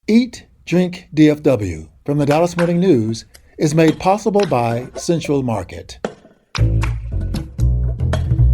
Eat, Drink, DFW from the Dallas Morning News is made possible by Central Market.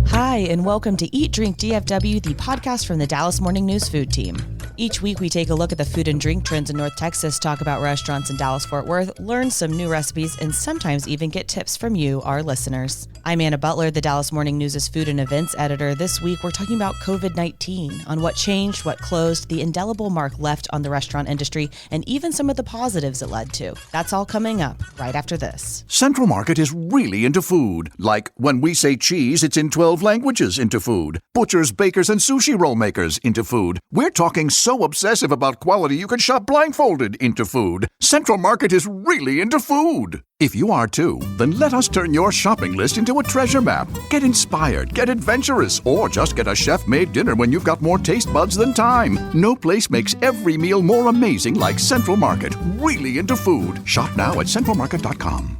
Hi, and welcome to Eat, Drink, DFW, the podcast from the Dallas Morning News food team. Each week, we take a look at the food and drink trends in North Texas, talk about restaurants in Dallas-Fort Worth, learn some new recipes, and sometimes even get tips from you, our listeners. I'm Anna Butler, the Dallas Morning News' food and events editor. This week, we're talking about COVID-19, on what changed, what closed, the indelible mark left on the restaurant industry, and even some of the positives it led to. That's all coming up right after this. Central Market is really into food. Like when we say cheese, it's in 12 languages into food. Butchers, bakers, and sushi roll makers into food. We're talking so obsessive about quality you can shop blindfolded into food. Central Market is really into food. If you are too, then let us turn your shopping list into a treasure map. Get inspired, get adventurous, or just get a chef-made dinner when you've got more taste buds than time. No place makes every meal more amazing like Central Market. Really into food. Shop now at centralmarket.com.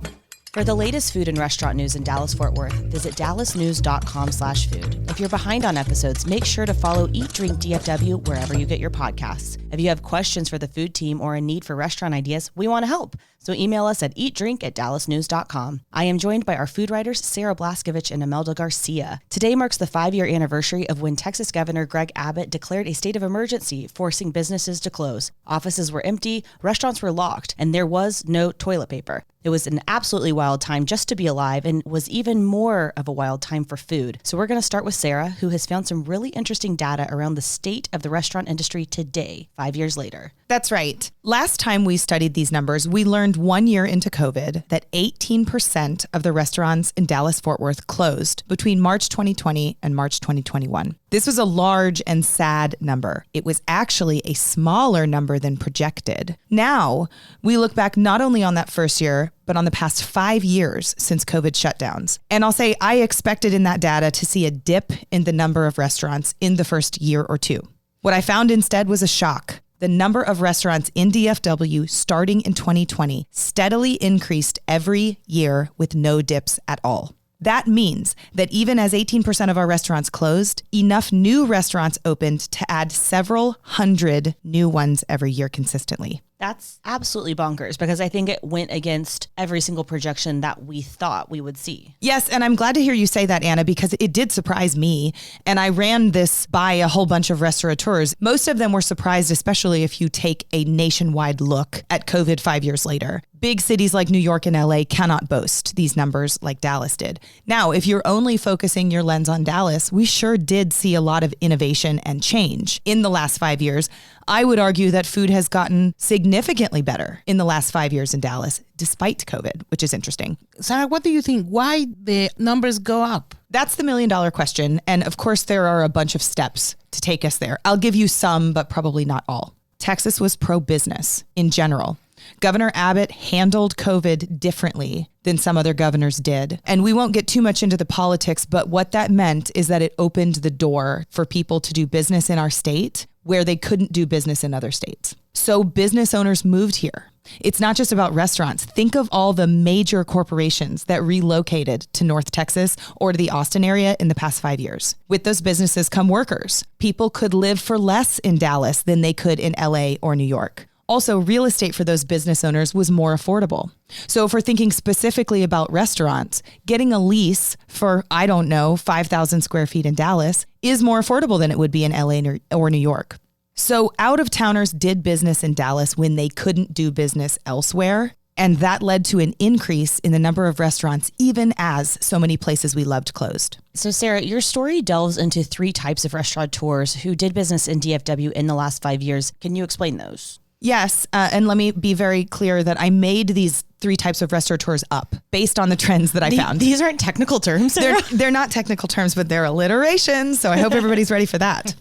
For the latest food and restaurant news in Dallas-Fort Worth, visit dallasnews.com/food. If you're behind on episodes, make sure to follow Eat, Drink, DFW wherever you get your podcasts. If you have questions for the food team or a need for restaurant ideas, we want to help. So email us at eatdrink@dallasnews.com. I am joined by our food writers, Sarah Blaskovich and Imelda Garcia. Today marks the 5-year anniversary of when Texas Governor Greg Abbott declared a state of emergency, forcing businesses to close. Offices were empty, restaurants were locked, and there was no toilet paper. It was an absolutely wild time just to be alive, and was even more of a wild time for food. So we're going to start with Sarah, who has found some really interesting data around the state of the restaurant industry today, 5 years later. That's right. Last time we studied these numbers, we learned 1 year into COVID that 18% of the restaurants in Dallas-Fort Worth closed between March 2020 and March 2021. This was a large and sad number. It was actually a smaller number than projected. Now, we look back not only on that first year, but on the past 5 years since COVID shutdowns. And I'll say I expected in that data to see a dip in the number of restaurants in the first year or two. What I found instead was a shock. The number of restaurants in DFW starting in 2020 steadily increased every year with no dips at all. That means that even as 18% of our restaurants closed, enough new restaurants opened to add several hundred new ones every year consistently. That's absolutely bonkers, because I think it went against every single projection that we thought we would see. Yes, and I'm glad to hear you say that, Anna, because it did surprise me. And I ran this by a whole bunch of restaurateurs. Most of them were surprised, especially if you take a nationwide look at COVID 5 years later. Big cities like New York and LA cannot boast these numbers like Dallas did. Now, if you're only focusing your lens on Dallas, we sure did see a lot of innovation and change in the last 5 years. I would argue that food has gotten significantly better in the last 5 years in Dallas, despite COVID, which is interesting. Sarah, what do you think? Why the numbers go up? That's the million-dollar question. And of course, there are a bunch of steps to take us there. I'll give you some, but probably not all. Texas was pro-business in general. Governor Abbott handled COVID differently than some other governors did. And we won't get too much into the politics, but what that meant is that it opened the door for people to do business in our state where they couldn't do business in other states. So business owners moved here. It's not just about restaurants. Think of all the major corporations that relocated to North Texas or to the Austin area in the past 5 years. With those businesses come workers. People could live for less in Dallas than they could in LA or New York. Also, real estate for those business owners was more affordable. So if we're thinking specifically about restaurants, getting a lease for, 5,000 square feet in Dallas is more affordable than it would be in LA or New York. So out-of-towners did business in Dallas when they couldn't do business elsewhere. And that led to an increase in the number of restaurants, even as so many places we loved closed. So Sarah, your story delves into 3 types of restaurateurs who did business in DFW in the last 5 years. Can you explain those? Yes, and let me be very clear that I made these 3 types of restaurateurs up based on the trends that I found. These aren't technical terms, Sarah. They're not technical terms, but they're alliterations, so I hope everybody's ready for that.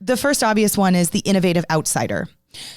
The first obvious one is the innovative outsider.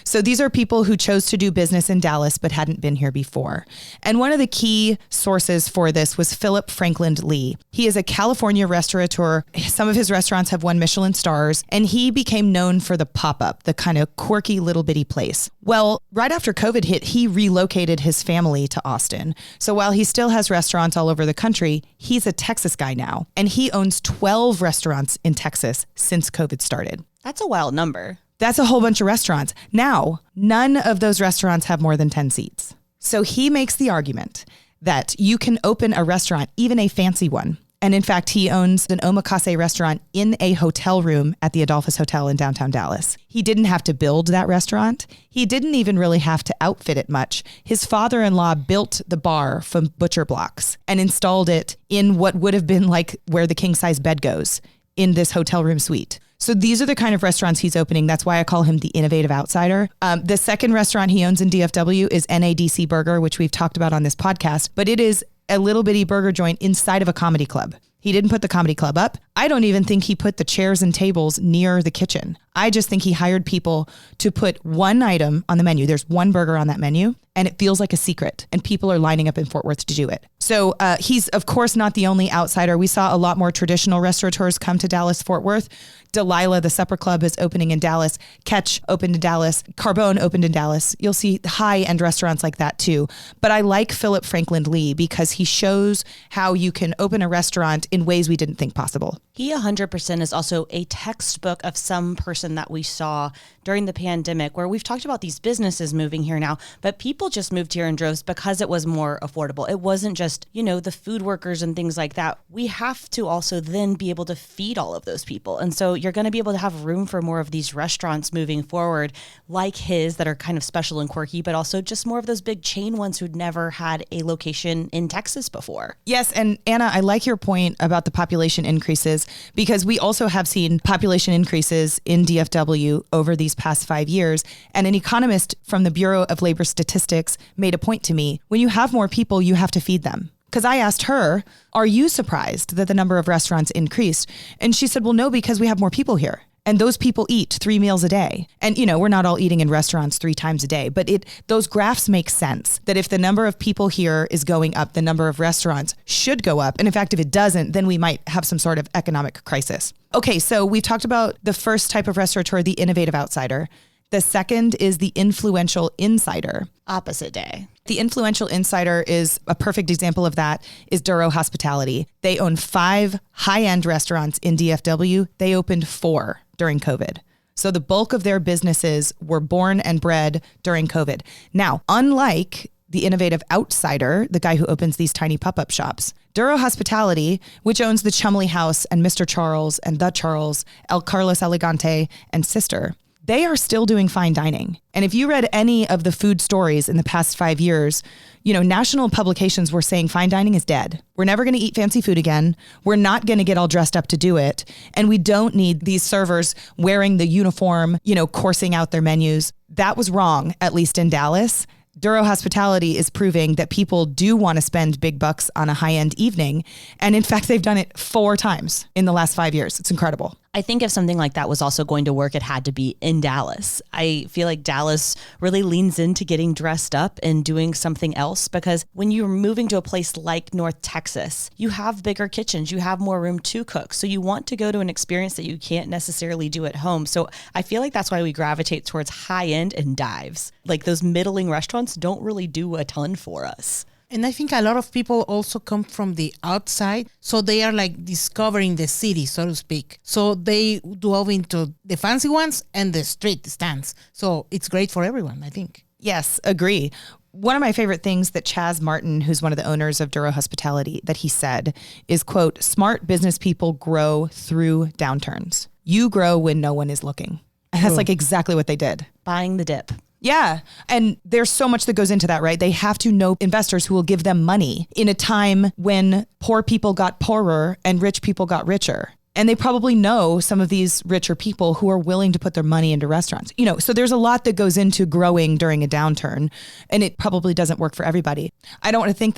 So these are people who chose to do business in Dallas but hadn't been here before. And one of the key sources for this was Philip Franklin Lee. He is a California restaurateur. Some of his restaurants have won Michelin stars, and he became known for the pop-up, the kind of quirky little bitty place. Well, right after COVID hit, he relocated his family to Austin. So while he still has restaurants all over the country, he's a Texas guy now, and he owns 12 restaurants in Texas since COVID started. That's a wild number. That's a whole bunch of restaurants. Now, none of those restaurants have more than 10 seats. So he makes the argument that you can open a restaurant, even a fancy one. And in fact, he owns an omakase restaurant in a hotel room at the Adolphus Hotel in downtown Dallas. He didn't have to build that restaurant. He didn't even really have to outfit it much. His father-in-law built the bar from butcher blocks and installed it in what would have been like where the king-size bed goes in this hotel room suite. So these are the kind of restaurants he's opening. That's why I call him the innovative outsider. The second restaurant he owns in DFW is NADC Burger, which we've talked about on this podcast, but it is a little bitty burger joint inside of a comedy club. He didn't put the comedy club up. I don't even think he put the chairs and tables near the kitchen. I just think he hired people to put one item on the menu. There's one burger on that menu, and it feels like a secret, and people are lining up in Fort Worth to do it. So he's, of course, not the only outsider. We saw a lot more traditional restaurateurs come to Dallas, Fort Worth. Delilah, the Supper Club, is opening in Dallas. Catch opened in Dallas. Carbone opened in Dallas. You'll see high-end restaurants like that too. But I like Philip Franklin Lee because he shows how you can open a restaurant in ways we didn't think possible. He 100% is also a textbook of some person that we saw during the pandemic, where we've talked about these businesses moving here now, but people just moved here in droves because it was more affordable. It wasn't just, the food workers and things like that. We have to also then be able to feed all of those people. And so you're going to be able to have room for more of these restaurants moving forward, like his, that are kind of special and quirky, but also just more of those big chain ones who'd never had a location in Texas before. Yes. And Anna, I like your point about the population increases, because we also have seen population increases in DFW over these past 5 years. And an economist from the Bureau of Labor Statistics made a point to me: when you have more people, you have to feed them. Because I asked her, are you surprised that the number of restaurants increased? And she said, well, no, because we have more people here. And those people eat 3 meals a day. And, we're not all eating in restaurants 3 times a day, but those graphs make sense that if the number of people here is going up, the number of restaurants should go up. And in fact, if it doesn't, then we might have some sort of economic crisis. Okay, so we've talked about the first type of restaurateur, the innovative outsider. The second is the influential insider. Opposite day. The influential insider is a perfect example of that, is Duro Hospitality. They own 5 high-end restaurants in DFW. They opened 4 during COVID. So the bulk of their businesses were born and bred during COVID. Now, unlike the innovative outsider, the guy who opens these tiny pop-up shops, Duro Hospitality, which owns the Chumley House and Mr. Charles and The Charles, El Carlos Elegante, and Sister, they are still doing fine dining. And if you read any of the food stories in the past 5 years, national publications were saying fine dining is dead. We're never going to eat fancy food again. We're not going to get all dressed up to do it. And we don't need these servers wearing the uniform, coursing out their menus. That was wrong, at least in Dallas. Duro Hospitality is proving that people do want to spend big bucks on a high-end evening. And in fact, they've done it 4 times in the last 5 years. It's incredible. I think if something like that was also going to work, it had to be in Dallas. I feel like Dallas really leans into getting dressed up and doing something else, because when you're moving to a place like North Texas, you have bigger kitchens, you have more room to cook. So you want to go to an experience that you can't necessarily do at home. So I feel like that's why we gravitate towards high end and dives. Like those middling restaurants don't really do a ton for us. And I think a lot of people also come from the outside. So they are like discovering the city, so to speak. So they dove into the fancy ones and the street stands. So it's great for everyone, I think. Yes, agree. One of my favorite things that Chaz Martin, who's one of the owners of Duro Hospitality, that he said is, quote, smart business people grow through downturns. You grow when no one is looking. And that's like exactly what they did. Buying the dip. Yeah. And there's so much that goes into that, right? They have to know investors who will give them money in a time when poor people got poorer and rich people got richer. And they probably know some of these richer people who are willing to put their money into restaurants. So there's a lot that goes into growing during a downturn, and it probably doesn't work for everybody. I don't want to think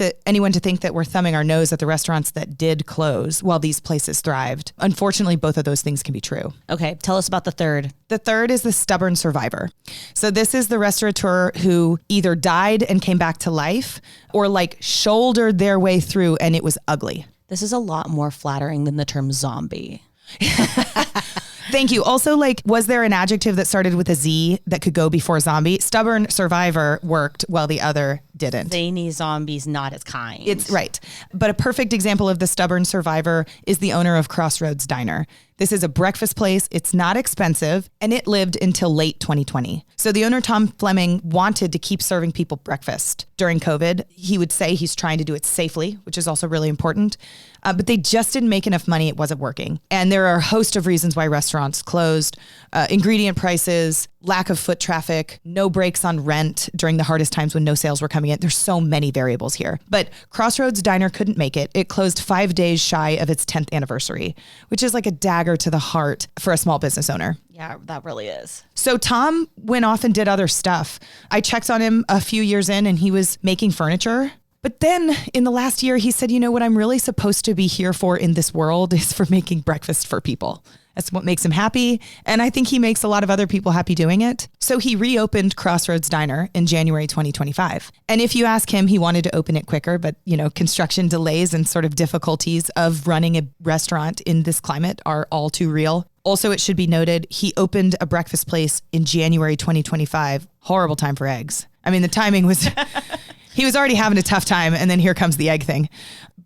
that we're thumbing our nose at the restaurants that did close while these places thrived. Unfortunately, both of those things can be true. Okay, tell us about the third. The third is the stubborn survivor. So this is the restaurateur who either died and came back to life, or shouldered their way through and it was ugly. This is a lot more flattering than the term zombie. Thank you. Also, was there an adjective that started with a Z that could go before zombie? Stubborn survivor worked while the other didn't. Zany zombies, not as kind. It's right. But a perfect example of the stubborn survivor is the owner of Crossroads Diner. This is a breakfast place. It's not expensive, and it lived until late 2020. So the owner, Tom Fleming, wanted to keep serving people breakfast during COVID. He would say he's trying to do it safely, which is also really important. But they just didn't make enough money. It wasn't working. And there are a host of reasons why restaurants closed. Ingredient prices, lack of foot traffic, no breaks on rent during the hardest times when no sales were coming in. There's so many variables here. But Crossroads Diner couldn't make it. It closed 5 days shy of its 10th anniversary, which is like a dagger to the heart for a small business owner. Yeah, that really is. So Tom went off and did other stuff. I checked on him a few years in, and he was making furniture. But then in the last year, he said, you know, what I'm really supposed to be here for in this world is for making breakfast for people. That's what makes him happy. And I think he makes a lot of other people happy doing it. So he reopened Crossroads Diner in January 2025. And if you ask him, he wanted to open it quicker, but you know, construction delays and sort of difficulties of running a restaurant in this climate are all too real. Also, it should be noted, he opened a breakfast place in January 2025. Horrible time for eggs. I mean, the timing was... He was already having a tough time, and then here comes the egg thing.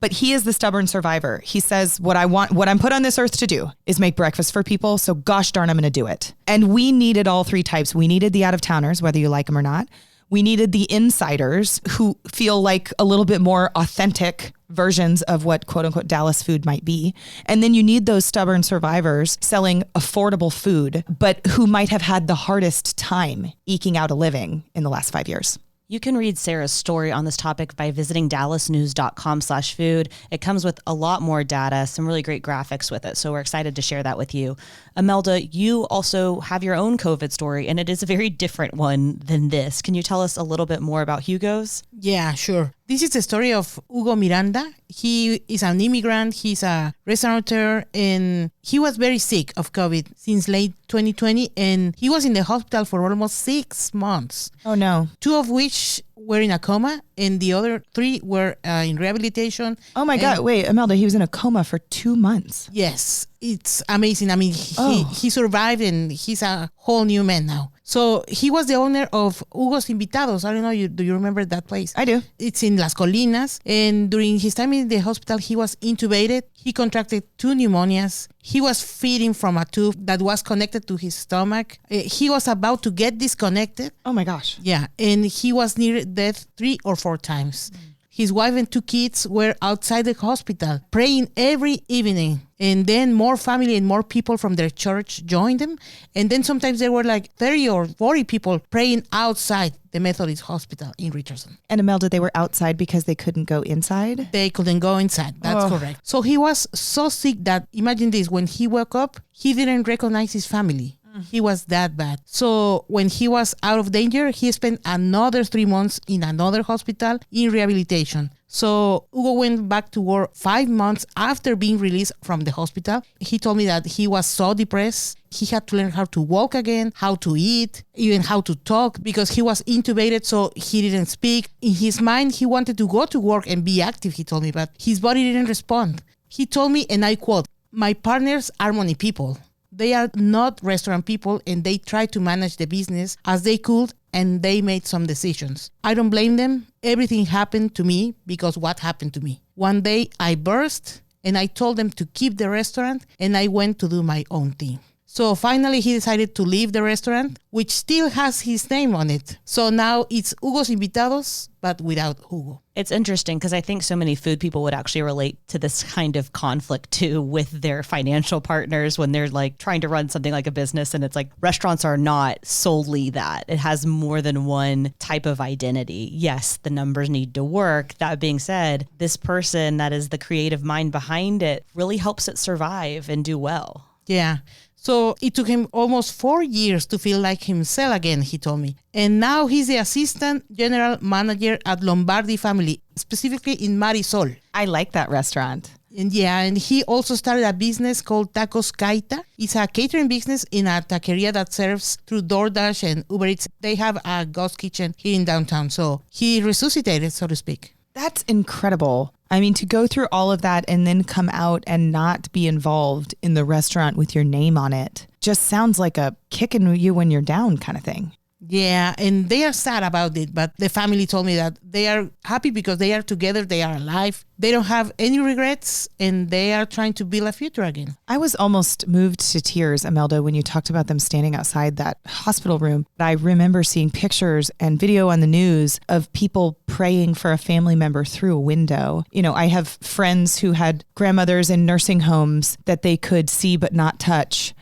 But he is the stubborn survivor. He says, what I'm put on this earth to do is make breakfast for people, so gosh darn, I'm going to do it. And we needed all three types. We needed the out-of-towners, whether you like them or not. We needed the insiders who feel like a little bit more authentic versions of what quote-unquote Dallas food might be. And then you need those stubborn survivors selling affordable food, but who might have had the hardest time eking out a living in the last 5 years. You can read Sarah's story on this topic by visiting dallasnews.com/food. It comes with a lot more data, some really great graphics with it. So we're excited to share that with you. Imelda, you also have your own COVID story, and it is a very different one than this. Can you tell us a little bit more about Hugo's? Yeah, sure. This is the story of Hugo Miranda. He is an immigrant. He's a restaurateur, and he was very sick of COVID since late 2020, and he was in the hospital for almost 6 months. Oh, no. 2 of which were in a coma, and the other 3 were in rehabilitation. Oh, my God. Wait, Imelda, he was in a coma for 2 months. Yes, it's amazing. I mean, he survived, and he's a whole new man now. So he was the owner of Hugo's Invitados. I don't know, do you remember that place? I do. It's in Las Colinas. And during his time in the hospital, he was intubated. He contracted 2 pneumonias. He was feeding from a tube that was connected to his stomach. He was about to get disconnected. Oh, my gosh. Yeah, and he was near death 3 or 4 times. His wife and 2 kids were outside the hospital praying every evening. And then more family and more people from their church joined them. And then sometimes there were like 30 or 40 people praying outside the Methodist Hospital in Richardson. And Imelda, they were outside because they couldn't go inside? They couldn't go inside. That's correct. So he was so sick that, imagine this, when he woke up, he didn't recognize his family. He was that bad. So when he was out of danger, he spent another 3 months in another hospital in rehabilitation. So Hugo went back to work 5 months after being released from the hospital. He told me that he was so depressed. He had to learn how to walk again, how to eat, even how to talk, because he was intubated, so he didn't speak. In his mind, he wanted to go to work and be active, he told me, but his body didn't respond. He told me, and I quote, "My partners are money people. They are not restaurant people, and they tried to manage the business as they could, and they made some decisions. I don't blame them. Everything happened to me because what happened to me. One day I burst, and I told them to keep the restaurant, and I went to do my own thing." So finally, he decided to leave the restaurant, which still has his name on it. So now it's Hugo's Invitados, but without Hugo. It's interesting because I think so many food people would actually relate to this kind of conflict too with their financial partners when they're like trying to run something like a business, and it's like restaurants are not solely that. It has more than one type of identity. Yes, the numbers need to work. That being said, this person that is the creative mind behind it really helps it survive and do well. Yeah. So it took him almost 4 years to feel like himself again, he told me. And now he's the assistant general manager at Lombardi Family, specifically in Marisol. I like that restaurant. And yeah, and he also started a business called Tacos Caita. It's a catering business in a taqueria that serves through DoorDash and Uber Eats. They have a ghost kitchen here in downtown. So he resuscitated, so to speak. That's incredible. I mean, to go through all of that and then come out and not be involved in the restaurant with your name on it just sounds like a kicking you when you're down kind of thing. Yeah, and they are sad about it, but the family told me that they are happy because they are together, they are alive, they don't have any regrets, and they are trying to build a future again. I was almost moved to tears, Imelda, when you talked about them standing outside that hospital room. I remember seeing pictures and video on the news of people praying for a family member through a window. You know, I have friends who had grandmothers in nursing homes that they could see but not touch.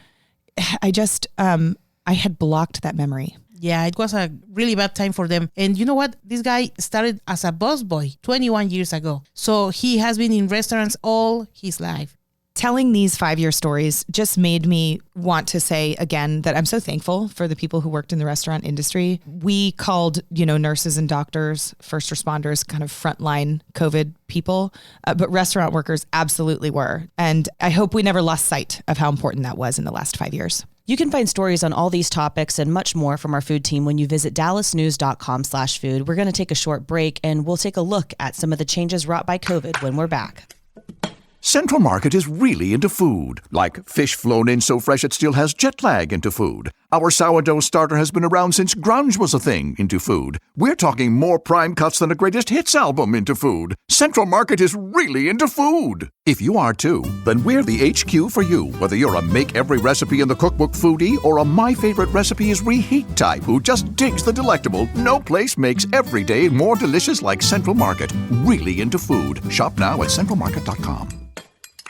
I had blocked that memory. Yeah, it was a really bad time for them. And you know what? This guy started as a busboy 21 years ago. So he has been in restaurants all his life. Telling these 5-year stories just made me want to say again that I'm so thankful for the people who worked in the restaurant industry. We called, nurses and doctors, first responders, kind of frontline COVID people, but restaurant workers absolutely were. And I hope we never lost sight of how important that was in the last 5 years. You can find stories on all these topics and much more from our food team when you visit dallasnews.com/food. We're going to take a short break and we'll take a look at some of the changes wrought by COVID when we're back. Central Market is really into food, like fish flown in so fresh it still has jet lag into food. Our sourdough starter has been around since grunge was a thing into food. We're talking more prime cuts than a greatest hits album into food. Central Market is really into food. If you are too, then we're the HQ for you. Whether you're a make every recipe in the cookbook foodie or a my favorite recipe is reheat type who just digs the delectable, no place makes every day more delicious like Central Market. Really into food. Shop now at centralmarket.com.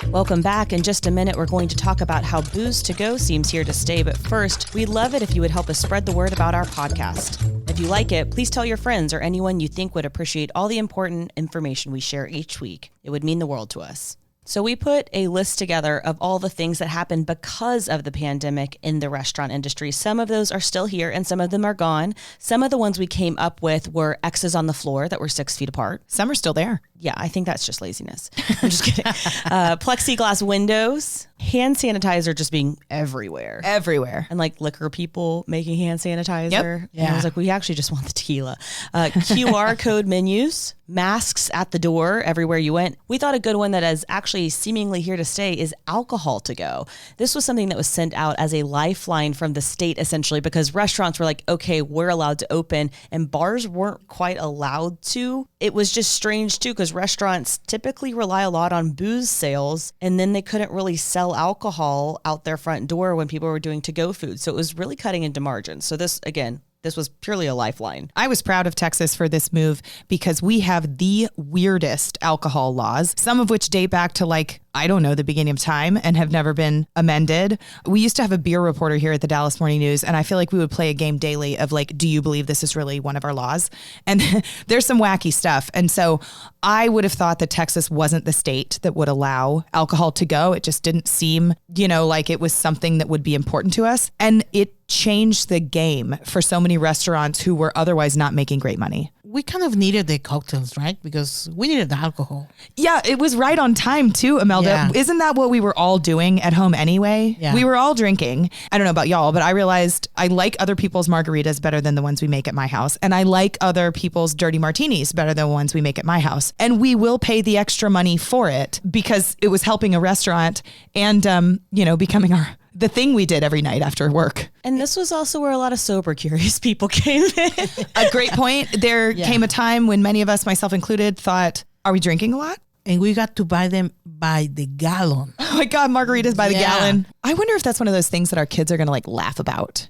Welcome back. In just a minute, we're going to talk about how booze to go seems here to stay. But first, we'd love it if you would help us spread the word about our podcast. If you like it, please tell your friends or anyone you think would appreciate all the important information we share each week. It would mean the world to us. So we put a list together of all the things that happened because of the pandemic in the restaurant industry. Some of those are still here and some of them are gone. Some of the ones we came up with were X's on the floor that were 6 feet apart. Some are still there. Yeah, I think that's just laziness. I'm just kidding. Plexiglass windows, hand sanitizer just being everywhere. Everywhere. And like liquor people making hand sanitizer. Yep. And I was like, we actually just want the tequila. QR code menus, masks at the door everywhere you went. We thought a good one that is actually seemingly here to stay is alcohol to go. This was something that was sent out as a lifeline from the state, essentially, because restaurants were like, okay, we're allowed to open and bars weren't quite allowed to. It was just strange too, because restaurants typically rely a lot on booze sales, and then they couldn't really sell alcohol out their front door when people were doing to-go food. So it was really cutting into margins. So this was purely a lifeline. I was proud of Texas for this move because we have the weirdest alcohol laws, some of which date back to the beginning of time and have never been amended. We used to have a beer reporter here at the Dallas Morning News, and I feel like we would play a game daily of do you believe this is really one of our laws? And there's some wacky stuff. And so I would have thought that Texas wasn't the state that would allow alcohol to go. It just didn't seem, like it was something that would be important to us. And it changed the game for so many restaurants who were otherwise not making great money. We kind of needed the cocktails, right? Because we needed the alcohol. Yeah, it was right on time too, Imelda. Yeah. Isn't that what we were all doing at home anyway? Yeah. We were all drinking. I don't know about y'all, but I realized I like other people's margaritas better than the ones we make at my house. And I like other people's dirty martinis better than the ones we make at my house. And we will pay the extra money for it because it was helping a restaurant and, becoming the thing we did every night after work. And this was also where a lot of sober, curious people came in. A great point. There came a time when many of us, myself included, thought, are we drinking a lot? And we got to buy them by the gallon. Oh my God, margaritas by the gallon. I wonder if that's one of those things that our kids are going to laugh about.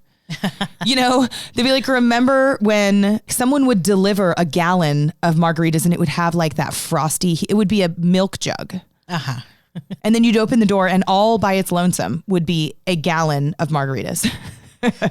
They'd be like, remember when someone would deliver a gallon of margaritas and it would have that frosty, it would be a milk jug. Uh-huh. And then you'd open the door and all by its lonesome would be a gallon of margaritas.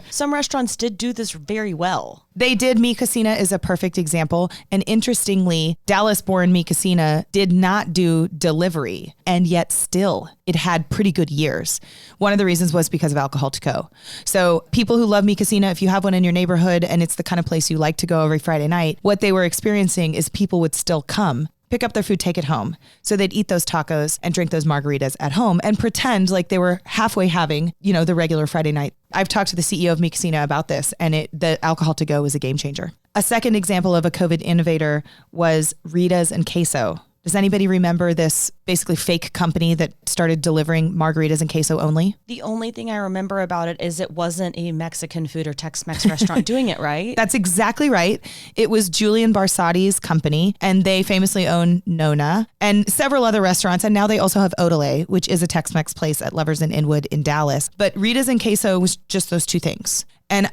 Some restaurants did do this very well. They did. Mi Cocina is a perfect example. And interestingly, Dallas-born Mi Cocina did not do delivery. And yet still, it had pretty good years. One of the reasons was because of alcohol to go. So people who love Mi Cocina, if you have one in your neighborhood and it's the kind of place you like to go every Friday night, what they were experiencing is people would still come, pick up their food, take it home. So they'd eat those tacos and drink those margaritas at home and pretend like they were halfway having, the regular Friday night. I've talked to the CEO of Mi Cocina about this, and the alcohol to go is a game changer. A second example of a COVID innovator was Rita's and Queso. Does anybody remember this basically fake company that started delivering margaritas and queso only? The only thing I remember about it is it wasn't a Mexican food or Tex-Mex restaurant doing it, right? That's exactly right. It was Julian Barsati's company, and they famously own Nona and several other restaurants. And now they also have Odele, which is a Tex-Mex place at Lovers in Inwood in Dallas. But Ritas and queso was just those two things. And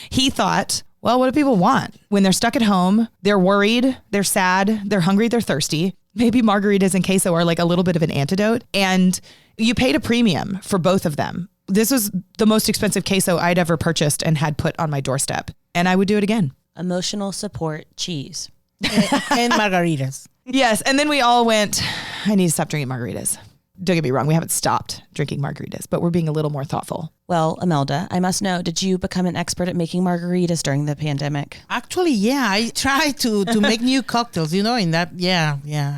he thought, well, what do people want? When they're stuck at home, they're worried, they're sad, they're hungry, they're thirsty. Maybe margaritas and queso are like a little bit of an antidote. And you paid a premium for both of them. This was the most expensive queso I'd ever purchased and had put on my doorstep. And I would do it again. Emotional support cheese. And margaritas. Yes. And then we all went, I need to stop drinking margaritas. Don't get me wrong, we haven't stopped drinking margaritas, but we're being a little more thoughtful. Well, Imelda, I must know, did you become an expert at making margaritas during the pandemic? Actually, yeah, I tried to make new cocktails, in that,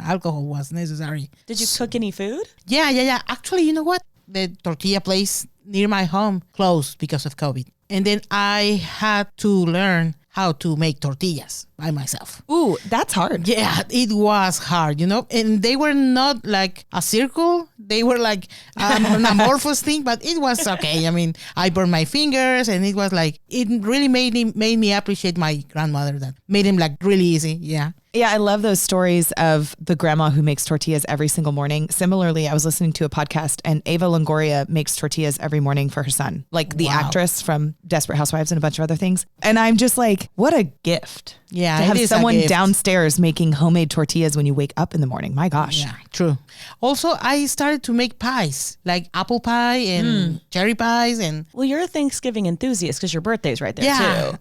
alcohol was necessary. Did you cook any food? Yeah. Actually, you know what? The tortilla place near my home closed because of COVID. And then I had to learn how to make tortillas by myself. Ooh, that's hard. Yeah, it was hard, and they were not like a circle. They were like an amorphous thing, but it was okay. I mean, I burned my fingers, and it was like, it really made me appreciate my grandmother. That made him like really easy. Yeah. Yeah, I love those stories of the grandma who makes tortillas every single morning. Similarly, I was listening to a podcast and Ava Longoria makes tortillas every morning for her son, like the actress from Desperate Housewives and a bunch of other things. And I'm just like, what a gift. Yeah, to have it is a someone gift. downstairs making homemade tortillas when you wake up in the morning. My gosh. Yeah, true. Also, I started to make pies, like apple pie and cherry pies. And Well, you're a Thanksgiving enthusiast because your birthday's right there too.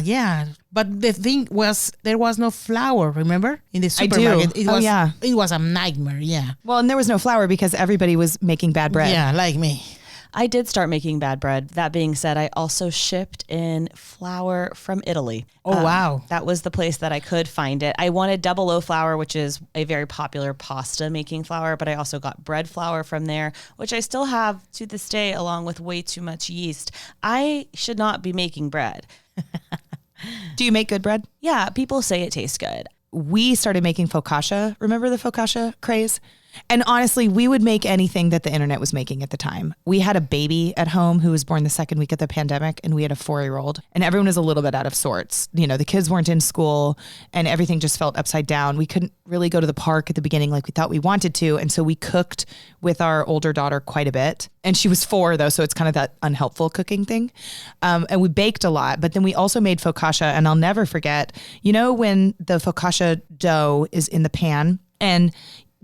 Yeah. But the thing was, there was no flour, remember? In the I do. supermarket. It Oh, was a nightmare, yeah. Well, and there was no flour because everybody was making bad bread. Yeah, like me. I did start making bad bread. That being said, I also shipped in flour from Italy. Oh, wow. That was the place that I could find it. I wanted double O flour, which is a very popular pasta making flour, but I also got bread flour from there, which I still have to this day, along with way too much yeast. I should not be making bread. Do you make good bread? Yeah, people say it tastes good. We started making focaccia. Remember the focaccia craze? And honestly, we would make anything that the internet was making at the time. We had a baby at home who was born the second week of the pandemic, and we had a 4-year-old, and everyone was a little bit out of sorts. The kids weren't in school and everything just felt upside down. We couldn't really go to the park at the beginning like we thought we wanted to. And so we cooked with our older daughter quite a bit. And she was 4 though, so it's kind of that unhelpful cooking thing. And we baked a lot, but then we also made focaccia. And I'll never forget, when the focaccia dough is in the pan and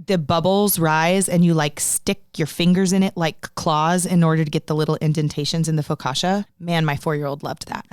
the bubbles rise and you like stick your fingers in it like claws in order to get the little indentations in the focaccia. Man, my 4-year-old loved that.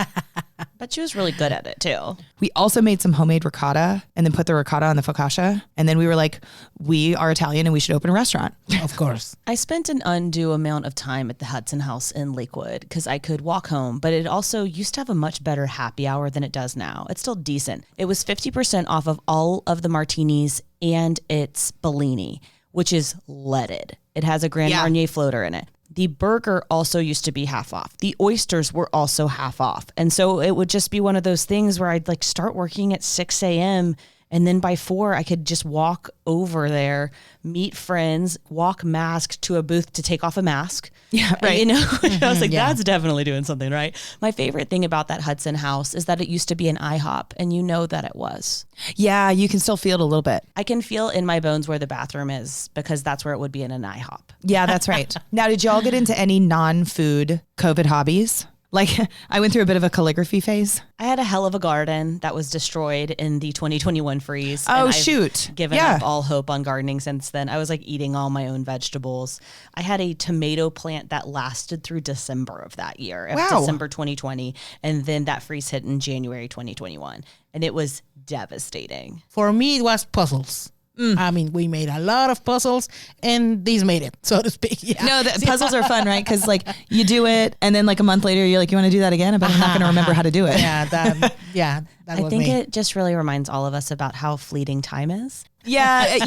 But she was really good at it too. We also made some homemade ricotta and then put the ricotta on the focaccia. And then we were like, we are Italian and we should open a restaurant. Of course. I spent an undue amount of time at the Hudson House in Lakewood because I could walk home, but it also used to have a much better happy hour than it does now. It's still decent. It was 50% off of all of the martinis and its Bellini, which is leaded. It has a Grand Marnier floater in it. The burger also used to be half off. The oysters were also half off. And so it would just be one of those things where I'd like start working at 6 a.m. and then by 4 I could just walk over there, meet friends, walk masked to a booth to take off a mask. Yeah, right. I was like, that's definitely doing something right. My favorite thing about that Hudson House is that it used to be an IHOP, and that it was. Yeah, you can still feel it a little bit. I can feel in my bones where the bathroom is because that's where it would be in an IHOP. Yeah, that's right. Now, did y'all get into any non-food COVID hobbies? Like, I went through a bit of a calligraphy phase. I had a hell of a garden that was destroyed in the 2021 freeze. Oh, and shoot. I've given up all hope on gardening since then. I was like eating all my own vegetables. I had a tomato plant that lasted through December of that year, Wow. December 2020. And then that freeze hit in January 2021. And it was devastating. For me, it was puzzles. I mean, we made a lot of puzzles, and these made it, so to speak. Yeah. No, the puzzles are fun, right? Because like you do it, and then like a month later, you're like, you want to do that again? But I'm not going to remember how to do it. Yeah, that I was think me. it just really reminds all of us about how fleeting time is. Yeah,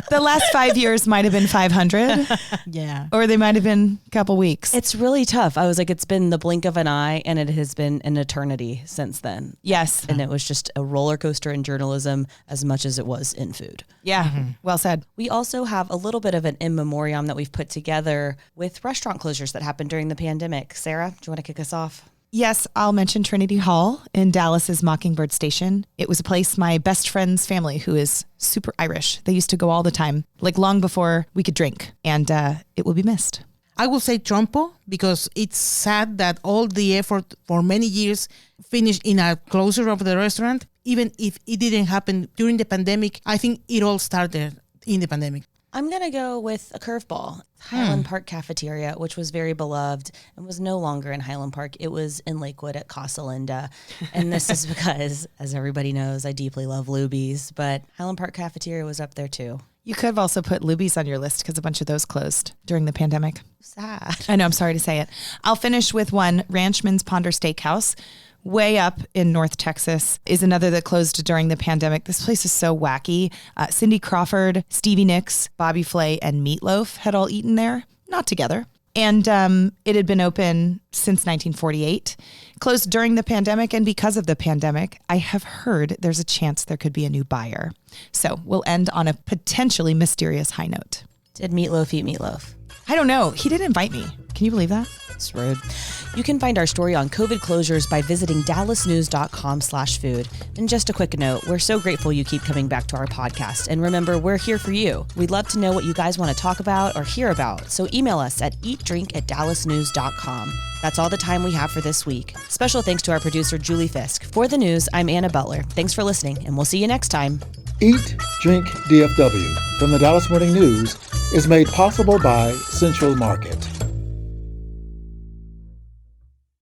the last 5 years might have been 500. Yeah. Or they might have been a couple weeks. It's really tough. I was like, it's been the blink of an eye, and it has been an eternity since then. Yes. And it was just a roller coaster in journalism as much as it was in food. Yeah, well said. We also have a little bit of an in memoriam that we've put together with restaurant closures that happened during the pandemic. Sarah, do you want to kick us off? Yes, I'll mention Trinity Hall in Dallas's Mockingbird Station. It was a place my best friend's family, who is super Irish, they used to go all the time, like long before we could drink, and it will be missed. I will say Trompo because it's sad that all the effort for many years finished in a closure of the restaurant. Even if it didn't happen during the pandemic, I think it all started in the pandemic. I'm going to go with a curveball. Highland Park Cafeteria, which was very beloved and was no longer in Highland Park. It was in Lakewood at Casa Linda. And this is because, as everybody knows, I deeply love Luby's, but Highland Park Cafeteria was up there too. You could have also put Luby's on your list because a bunch of those closed during the pandemic. Sad. I know, I'm sorry to say it. I'll finish with one. Ranchman's Ponder Steakhouse, way up in North Texas, is another that closed during the pandemic. This place is so wacky. Cindy Crawford, Stevie Nicks, Bobby Flay, and Meatloaf had all eaten there, not together. And it had been open since 1948, closed during the pandemic. And because of the pandemic, I have heard there's a chance there could be a new buyer. So we'll end on a potentially mysterious high note. Did Meatloaf eat meatloaf? I don't know. He didn't invite me. Can you believe that? It's rude. You can find our story on COVID closures by visiting dallasnews.com/food. And just a quick note, we're so grateful you keep coming back to our podcast. And remember, we're here for you. We'd love to know what you guys want to talk about or hear about. So email us at eatdrink@dallasnews.com. That's all the time we have for this week. Special thanks to our producer, Julie Fisk. For the news, I'm Anna Butler. Thanks for listening, and we'll see you next time. Eat, Drink, DFW from the Dallas Morning News is made possible by Central Market.